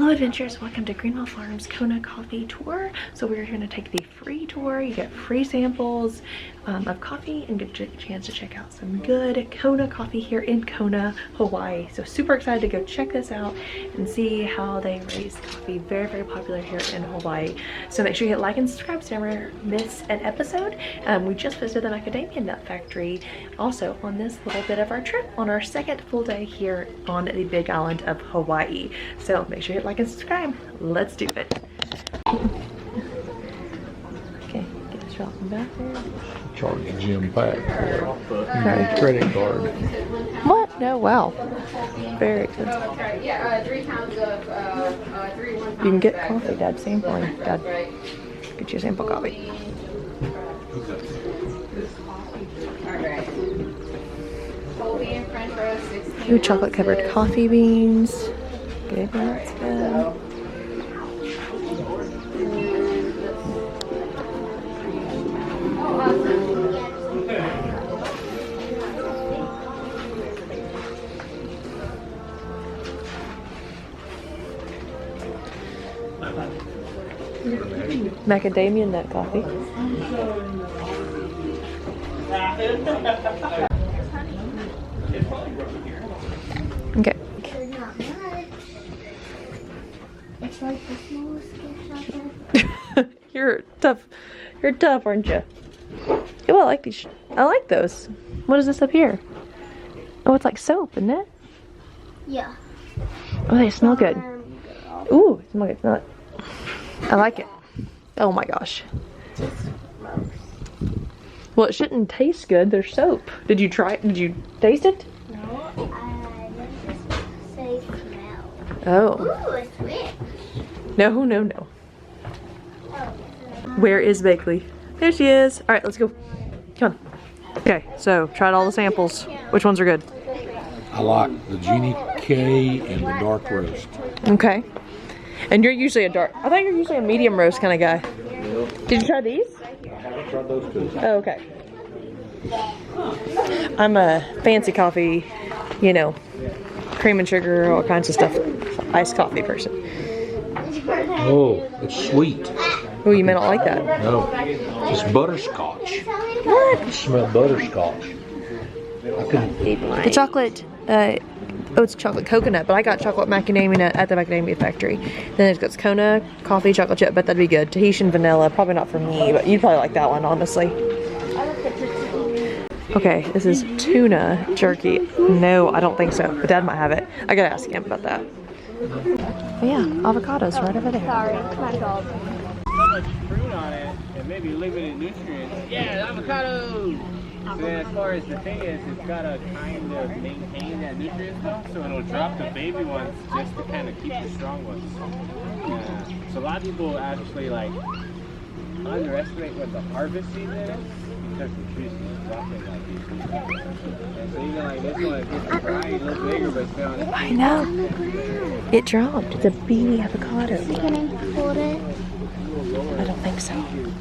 Hello adventurers, welcome to Greenwell Farm's Kona Coffee tour. So we're going to take the free tour. You get free samples of coffee and get a chance to check out some good Kona coffee here in Kona, Hawaii. So super excited to go check this out and see how they raise coffee. Very, very popular here in Hawaii. So make sure you hit like and subscribe so you never miss an episode. We just visited the macadamia nut factory also on this little bit of our trip on our second full day here on the big island of Hawaii. So make sure you hit like and subscribe. Let's do it. Okay, get this out from back there. Charge Jim back. Okay. Credit card. What? No, wow. Very expensive. Okay, yeah, 3 pounds of 3 1 pounds. You can get coffee, Dad. Sampling. Dad, get you a sample coffee. Alright. Whole bean, French roast, 16. Ooh, chocolate covered coffee beans. Good, that's good. Macadamia nut coffee. Okay. It's like the smallest gift shop. You're tough, aren't you? Yeah, well, I like these. I like those. What is this up here? Oh, it's like soap, isn't it? Yeah. Oh, they smell good. Ooh, smell good. Smell it. I like it. Oh my gosh. Well, it shouldn't taste good. They're soap. Did you try it? Did you taste it? No, I just say smell. Oh. Ooh, it's rich. No, no, no. Where is Bakley? There she is. All right, let's go. Come on. Okay, so tried all the samples. Which ones are good? I like the Genie K and the dark roast. Okay. And you're usually a dark. I thought you're usually a medium roast kind of guy. Did you try these? I tried those too. Oh, okay. I'm a fancy coffee, you know, cream and sugar, all kinds of stuff. Iced coffee person. Oh, it's sweet. Oh, you may not like that. No, it's butterscotch. What? I smell butterscotch. I couldn't. The chocolate, oh, it's chocolate coconut, but I got chocolate macadamia nut at the macadamia factory. Then it's got Kona Coffee chocolate chip, but that'd be good. Tahitian vanilla, probably not for me, but you'd probably like that one, honestly. Okay, this is tuna jerky. No, I don't think so, but Dad might have it. I gotta ask him about that. But yeah, avocados right over there. Sorry, my dog. So much fruit on it and maybe limited nutrients. Yeah, avocado! So then as far as the thing is, it's got to kind of maintain that nutrient though, so it'll drop the baby ones just to kind of keep the strong ones. So a lot of people actually like underestimate what the harvest season is because the trees are dropping like these. And so even like this one, it gets dry, it looks bigger, but it's still on the I know. It dropped. It's a baby avocado. Can I hold it? I don't think so.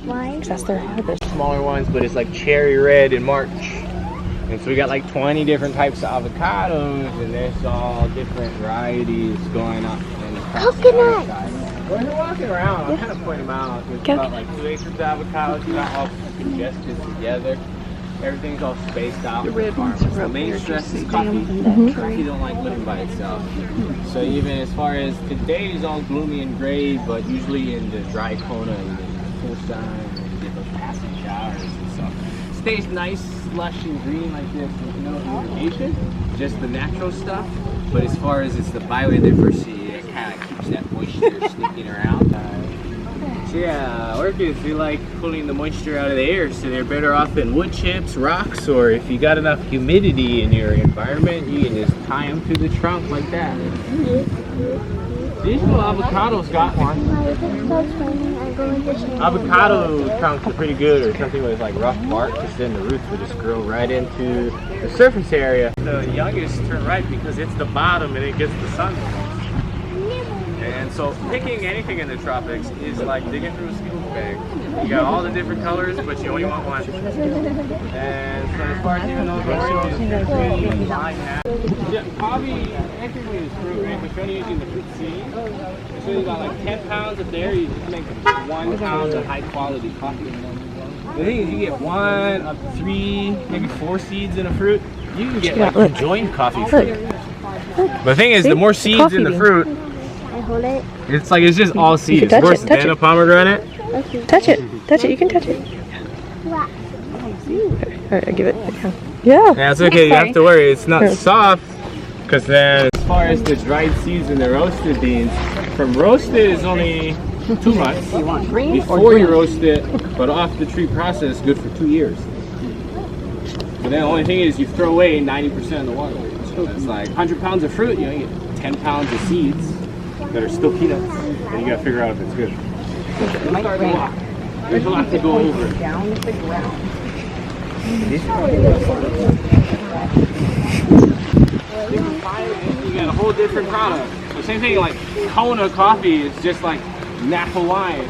Why? Because that's their harvest. Smaller ones, but it's like cherry red in March. And so we got like 20 different types of avocados, and there's all different varieties going up in the Coconut! When you're walking around, I'll kind of point them out. There's about like 2 acres of avocados, not all congested together. Everything's all spaced out. The red ones are the main stress is coffee. Coffee don't like living by itself. So even as far as today is all gloomy and gray, but usually in the dry Kona, you get full sun and you get those passing showers and stuff. Stays nice, lush and green like this with no irrigation, just the natural stuff. But as far as it's the biodiversity, it kind of keeps that moisture sticking around. So yeah, orchids, they like pulling the moisture out of the air, so they're better off than wood chips, rocks, or if you got enough humidity in your environment, you can just tie them to the trunk like that. These little avocados got one. Avocado trunks are pretty good, or something with like rough bark, because then the roots will just grow right into the surface area. The youngest turn ripe because it's the bottom and it gets the sun. And so picking anything in the tropics is like digging through a skills bag. You got all the different colors, but you only want one. And so as far as even those roaches, Yeah, coffee technically is fruit, right? But you're only using the fruit seed. So you got like 10 pounds of dairy, you just make 1 pound of high quality coffee. The thing is, you get 1 up to 3, maybe 4 seeds in a fruit. You can get like conjoined coffee fruit. But the thing is, the more seeds in the fruit, it's like it's just all seeds. Of course, then a pomegranate. Touch it. Touch it. You can touch it. Alright, give it. Yeah. Yeah, it's okay. You don't have to worry. It's not soft. Because then, as far as the dried seeds and the roasted beans, from roasted is only 2 months. You want green before you roast it, but off the tree process, good for 2 years. But then the only thing is, you throw away 90% of the water. So it's like 100 pounds of fruit, you only get 10 pounds of seeds that are still peanuts, and you gotta figure out if it's good. We'll start the walk. There's a lot to go over. Down to the ground. You got a whole different product. The same thing like Kona Coffee, it's just like Napa wine.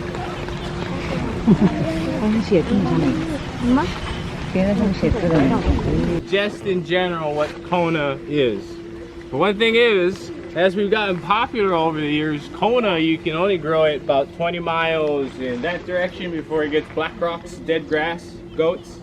Just in general what Kona is. But one thing is, as we've gotten popular over the years, Kona, you can only grow it about 20 miles in that direction before it gets black rocks, dead grass, goats.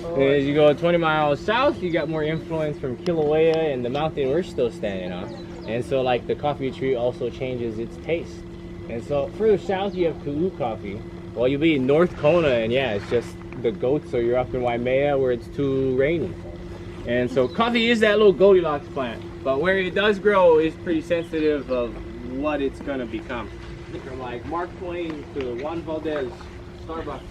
And as you go 20 miles south, you got more influence from Kilauea and the mountain we're still standing on. And so like the coffee tree also changes its taste. And so further south you have Kona Coffee. Well, you'll be in North Kona, and yeah, it's just the goats, so you're up in Waimea where it's too rainy. And so coffee is that little Goldilocks plant. But where it does grow is pretty sensitive of what it's gonna become. From like Mark Twain to Juan Valdez, Starbucks.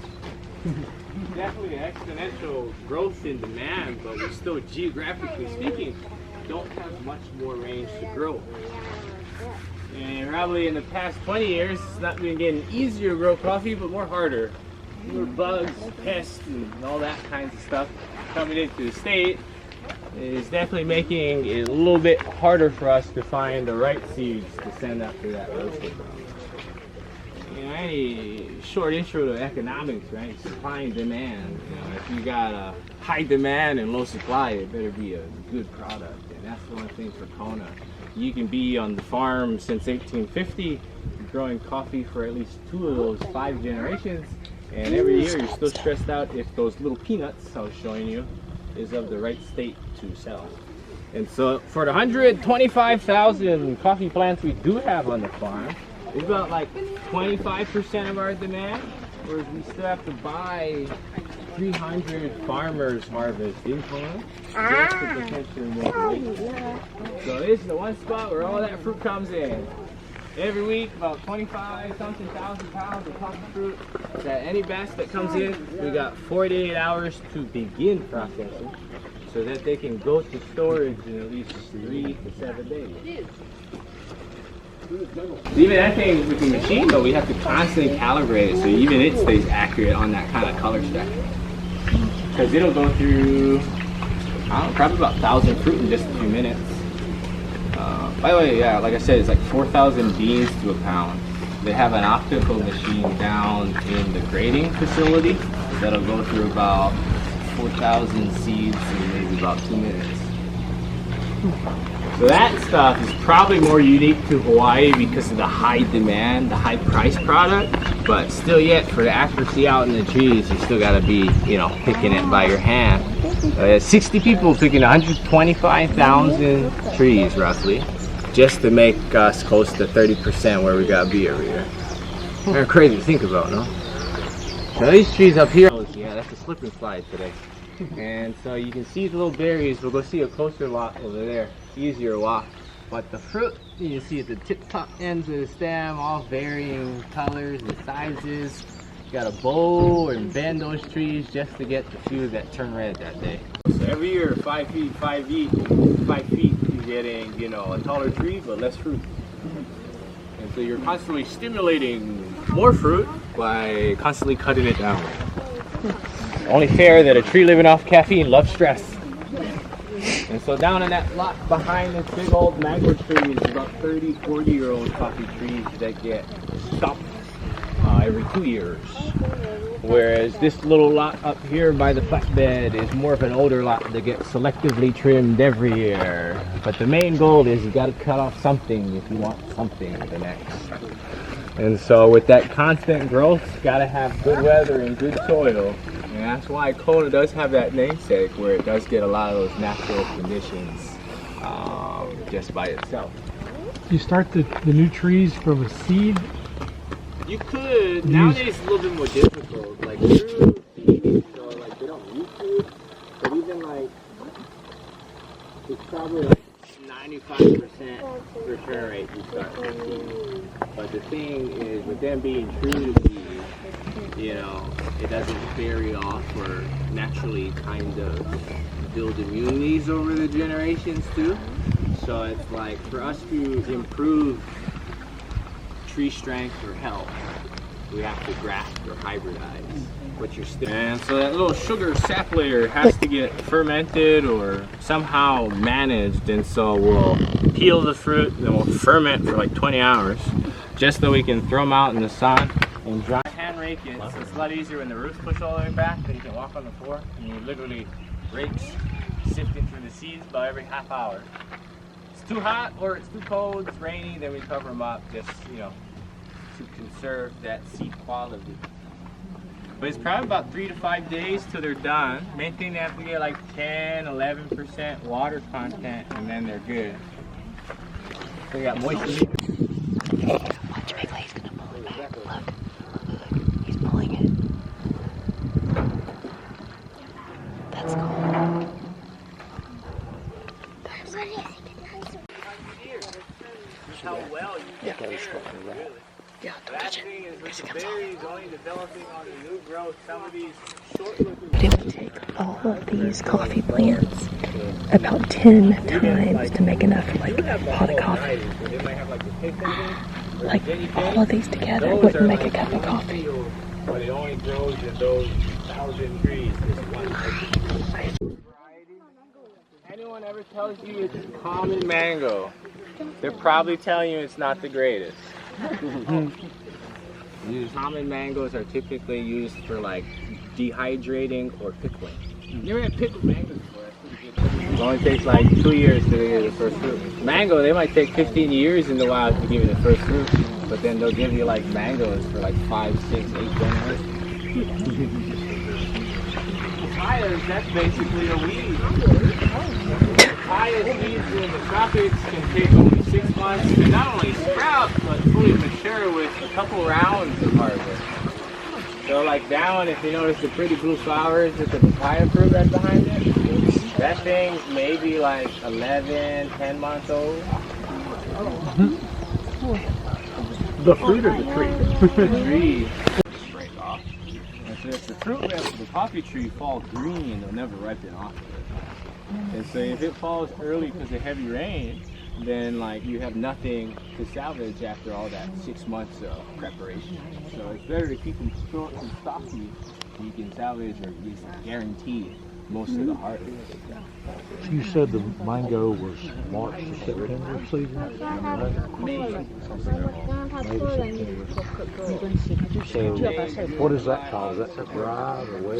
Definitely an exponential growth in demand, but we still, geographically speaking, don't have much more range to grow. And probably in the past 20 years, it's not been getting easier to grow coffee, but more harder. More bugs, pests, and all that kinds of stuff coming into the state is definitely making it a little bit harder for us to find the right seeds to send up to that roasted. You know, any short intro to economics, right? Supply and demand. You know, if you got a high demand and low supply, it better be a good product. And that's the one thing for Kona. You can be on the farm since 1850, growing coffee for at least 2 of those 5 generations, and every year you're still stressed out if those little peanuts I was showing you is of the right state to sell. And so for the 125,000 coffee plants we do have on the farm, it's about like 25% of our demand, whereas we still have to buy 300 farmers harvest in Kona just to potentially make weight. So this is the one spot where all that fruit comes in. Every week, about 25-something thousand pounds of coffee fruit. That any batch that comes in, we got 48 hours to begin processing, so that they can go to storage in at least 3 to 7 days. Even that thing with the machine though, we have to constantly calibrate it so even it stays accurate on that kind of color spectrum. Because it'll go through, I don't know, probably about 1,000 fruit in just a few minutes. By the way, yeah, like I said, it's like 4,000 beans to a pound. They have an optical machine down in the grading facility that'll go through about 4,000 seeds in maybe about 2 minutes. So that stuff is probably more unique to Hawaii because of the high demand, the high price product, but still yet for the accuracy out in the trees, you still gotta be, you know, picking it by your hand. 60 people picking 125,000 trees roughly, just to make us close to 30% where we gotta be every year. They're crazy to think about, no? So these trees up here, yeah, that's a slip and slide today. And so you can see the little berries. We'll go see a closer lot over there. Easier walk. But the fruit, you see at the tip top ends of the stem, all varying colors and sizes. You gotta bow and bend those trees just to get the few that turn red that day. So every year, 5 feet, 5 feet, 5 feet, you're getting, you know, a taller tree but less fruit. And so you're constantly stimulating more fruit by constantly cutting it down. Only fair that a tree living off caffeine loves stress. And so down in that lot behind this big old mango tree is about 30, 40-year-old coffee trees that get stumped every 2 years. Whereas this little lot up here by the flatbed is more of an older lot that gets selectively trimmed every year. But the main goal is you got to cut off something if you want something the next. And so with that constant growth, got to have good weather and good soil. And that's why Kona does have that namesake where it does get a lot of those natural conditions just by itself. You start the new trees from a seed? You could. Nowadays it's a little bit more difficult. Like true seeds, so like they don't use food, but even like it's probably like 95% return rate you start from seed. But the thing is, with them being true to seed, you know, it doesn't vary off or naturally kind of build immunities over the generations too. So it's like for us to improve tree strength or health, we have to graft or hybridize what you're still. And so that little sugar sap layer has to get fermented or somehow managed, and so we'll peel the fruit and then we'll ferment for like 20 hours just so we can throw them out in the sun and dry. Hand rake it, so it's a lot easier when the roots push all the way back, then you can walk on the floor and you literally rakes sifting through the seeds about every half hour. It's too hot or it's too cold, it's rainy, then we cover them up just, you know, to conserve that seed quality. But it's probably about 3 to 5 days till they're done. Main thing, they have to get like 10-11% water content and then they're good. They got moisture. Watch Big Lee's gonna pull it back. Look. He's pulling it. That's cool. How well you Yeah. care, really. Yeah, don't That touch it. thing is with Because it the comes off. berries only developing on the new growth. Some of these short-looking. It would take all of these coffee plants about 10 times to make enough like pot of coffee. They might have like the taste engine, Like all of these together wouldn't make a cup of coffee. but it only grows in those 1,000 trees. There's one type. Anyone ever tells you it's common mango, they're probably telling you it's not the greatest. These common mangoes are typically used for like dehydrating or pickling. You ever had pickled mangoes before? It only takes like 2 years to get the first fruit. Mango, they might take 15 years in the wild to give you the first fruit, but then they'll give you like mangoes for like 5, 6, 8 generations. Papayas, that's basically a weed. Papaya seeds in the tropics can take only 6 months to not only sprout, but fully mature with a couple rounds of harvest. So like that one, if you notice the pretty blue flowers with the papaya fruit right behind it, that thing's maybe like 11, 10 months old. The fruit or the tree? The tree. Break off. And so if the fruit of the coffee tree falls green, they'll never ripen off of it. And so if it falls early because of heavy rain, then like you have nothing to salvage after all that 6 months of preparation. So it's better to keep them short and stocky so you can salvage or at least guarantee most of the harvest. You said the mango was March to September season? So what is that called? Is that dried or wet?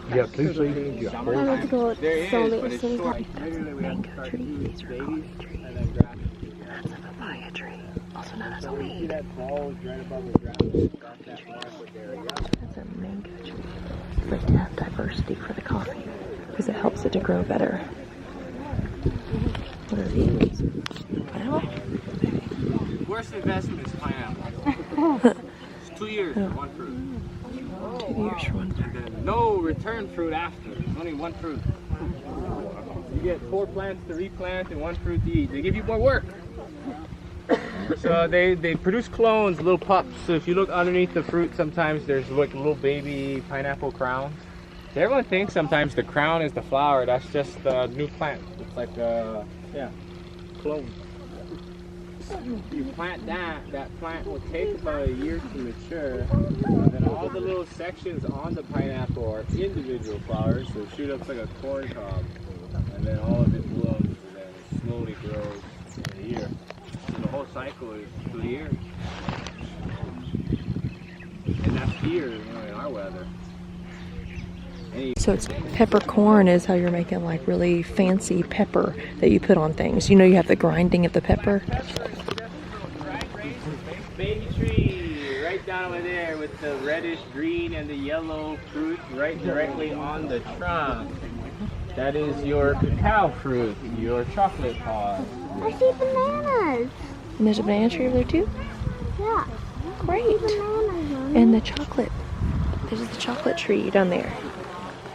You have 2 seasons? You got 4 seasons? There is, but it's short. Literally, we have to start using These are coffee trees. and then graft it. That's a papaya tree, also known as a See weed. that falls right above the ground? That's that market area. That's a mango tree. It's like to have diversity for the coffee because it helps it to grow better. What are these? Pineapple? Worst investment is pineapple. It's 2 years for one fruit. 2 years for one. And then no return fruit after. Only one fruit. You get 4 plants to replant and 1 fruit to eat. They give you more work. So they produce clones, little pups. So if you look underneath the fruit, sometimes there's like little baby pineapple crowns. So everyone thinks sometimes the crown is the flower. That's just the new plant. It's like a clone. You plant that plant will take about a year to mature. And then all the little sections on the pineapple are individual flowers, so it shoot up like a corn cob. And then all of it blooms and then it slowly grows in a year. So the whole cycle is 2 years. So it's peppercorn is how you're making like really fancy pepper that you put on things. You know, you have the grinding of the pepper. Baby tree right down over there with the reddish green and the yellow fruit right directly on the trunk. That is your cacao fruit, your chocolate pod. I see bananas. And there's a banana tree over there too? Yeah. Great. Bananas. And the chocolate. There's the chocolate tree down there.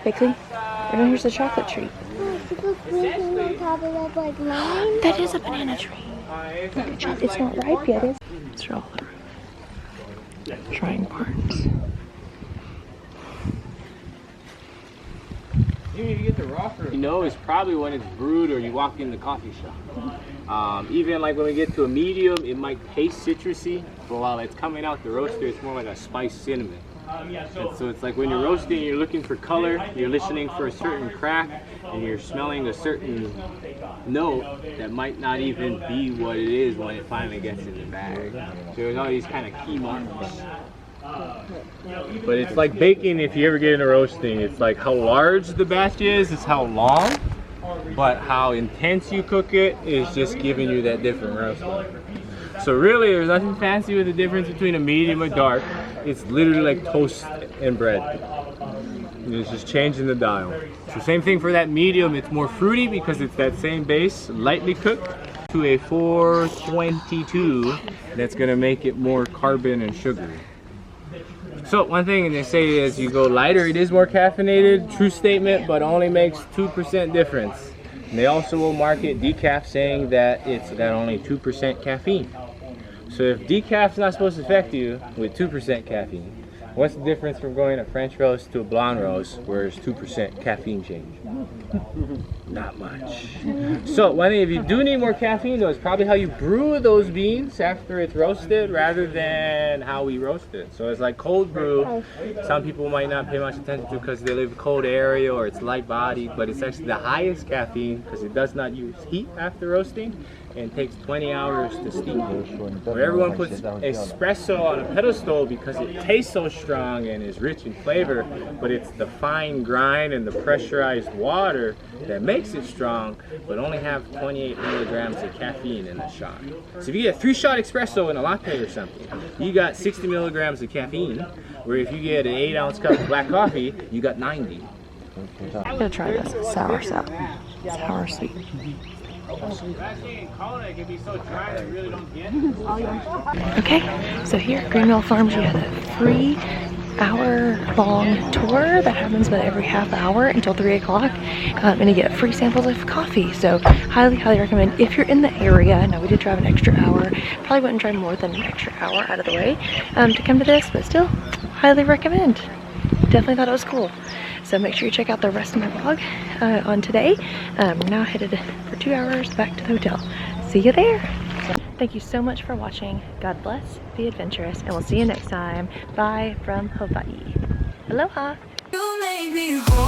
Quickly. And then here's the chocolate tree. Oh, see those green things on top of that, like lime? That is a banana tree. It's not ripe yet, is it? These are all the trying parts. Even if you get the raw fruit, you know it's probably when it's brewed or you walk in the coffee shop. Even like when we get to a medium, it might taste citrusy, but while it's coming out the roaster, it's more like a spiced cinnamon. And so it's like when you're roasting, you're looking for color, you're listening for a certain crack, and you're smelling a certain note that might not even be what it is when it finally gets in the bag. So there's all these kind of key marks. But it's like baking if you ever get into roasting. It's like how large the batch is how long, but how intense you cook it is just giving you that different roast. So really there's nothing fancy with the difference between a medium or dark. It's literally like toast and bread. It's just changing the dial. So same thing for that medium, it's more fruity because it's that same base, lightly cooked, to a 422 that's gonna make it more carbon and sugary. So one thing they say is you go lighter, it is more caffeinated, true statement, but only makes 2% difference. And they also will market decaf saying that it's got only 2% caffeine. So if decaf's not supposed to affect you with 2% caffeine, what's the difference from going a French roast to a blonde roast where it's 2% caffeine change? Not much. So one thing, if you do need more caffeine though, it's probably how you brew those beans after it's roasted rather than how we roast it. So it's like cold brew. Some people might not pay much attention to because they live in a cold area or it's light bodied, but it's actually the highest caffeine because it does not use heat after roasting and takes 20 hours to steep. Where everyone puts espresso on a pedestal because it tastes so strong and is rich in flavor, but it's the fine grind and the pressurized water that makes it strong, but only have 28 milligrams of caffeine in a shot. So if you get a 3-shot espresso in a latte or something, you got 60 milligrams of caffeine, where if you get an 8-ounce cup of black coffee, you got 90. I'm gonna try this sour sweet. Okay, so here at Greenwell Farms, we have a free hour-long tour that happens about every half hour until 3 o'clock, and you get free samples of coffee. So highly recommend if you're in the area. Now we did drive an extra hour, probably wouldn't drive more than an extra hour out of the way to come to this, but still highly recommend. Definitely thought it was cool. So make sure you check out the rest of my vlog on today. We're now headed for 2 hours back to the hotel. See you there. Thank you so much for watching. God bless, be adventurous, and we'll see you next time. Bye from Hawaii. Aloha. You made me whole.